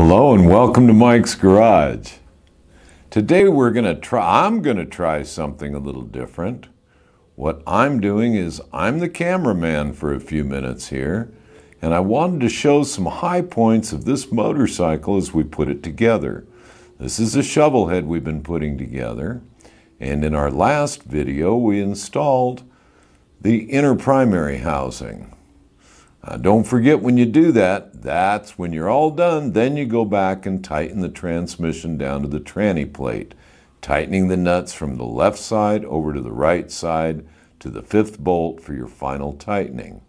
Hello and welcome to Mike's Garage. Today I'm going to try something a little different. What I'm doing is I'm the cameraman for a few minutes here, and I wanted to show some high points of this motorcycle as we put it together. This is a Shovelhead we've been putting together, and in our last video we installed the inner primary housing. Don't forget, when you do that, that's when you're all done, then you go back and tighten the transmission down to the tranny plate, tightening the nuts from the left side over to the right side to the 5th bolt for your final tightening.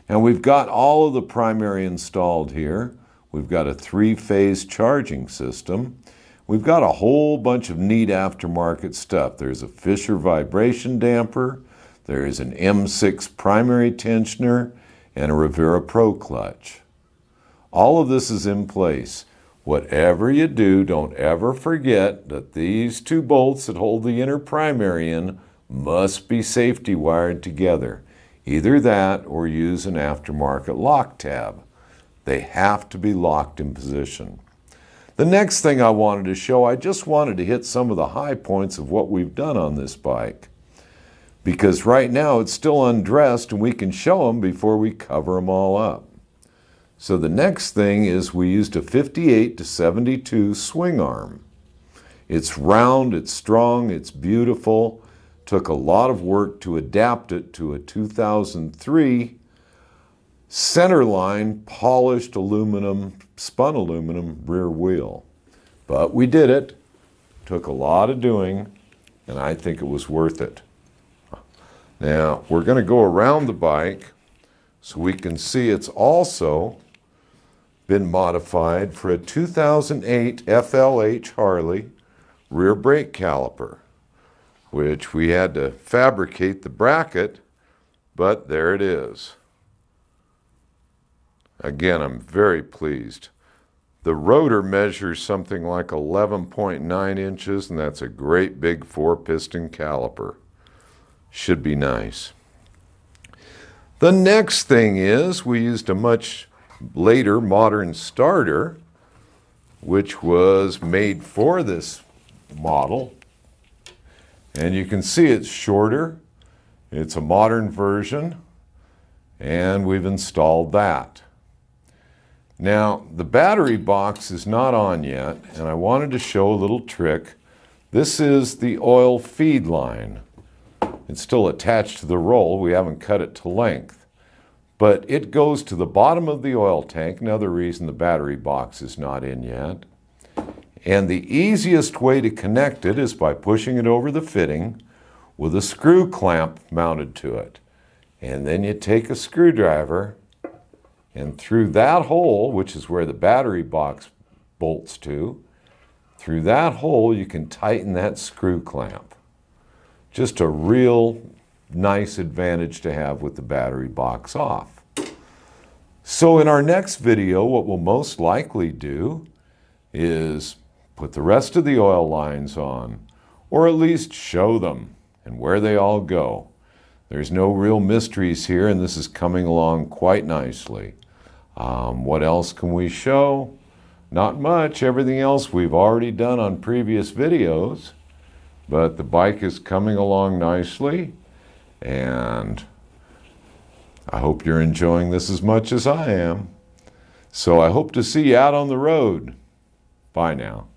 Now we've got all of the primary installed here. We've got a 3-phase charging system. We've got a whole bunch of neat aftermarket stuff. There's a Fisher vibration damper, there is an M6 primary tensioner, and a Rivera Pro clutch. All of this is in place. Whatever you do, don't ever forget that these 2 bolts that hold the inner primary in must be safety wired together. Either that or use an aftermarket lock tab. They have to be locked in position. The next thing I wanted to show, I just wanted to hit some of the high points of what we've done on this bike, because right now it's still undressed and we can show them before we cover them all up. So the next thing is we used a 58 to 72 swing arm. It's round, it's strong, it's beautiful. Took a lot of work to adapt it to a 2003 centerline polished aluminum, spun aluminum rear wheel. But we did it. Took a lot of doing, and I think it was worth it. Now, we're going to go around the bike so we can see it's also been modified for a 2008 FLH Harley rear brake caliper, which we had to fabricate the bracket, but there it is. Again, I'm very pleased. The rotor measures something like 11.9 inches, and that's a great big 4-piston caliper. Should be nice. The next thing is we used a much later modern starter, which was made for this model. And you can see it's shorter. It's a modern version, and we've installed that. Now, the battery box is not on yet, and I wanted to show a little trick. This is the oil feed line. It's still attached to the roll. We haven't cut it to length. But it goes to the bottom of the oil tank, another reason the battery box is not in yet. And the easiest way to connect it is by pushing it over the fitting with a screw clamp mounted to it. And then you take a screwdriver, and through that hole, which is where the battery box bolts to, through that hole you can tighten that screw clamp. Just a real nice advantage to have with the battery box off. So in our next video, what we'll most likely do is put the rest of the oil lines on, or at least show them and where they all go. There's no real mysteries here, and this is coming along quite nicely. What else can we show? Not much. Everything else we've already done on previous videos. But the bike is coming along nicely, and I hope you're enjoying this as much as I am. So I hope to see you out on the road. Bye now.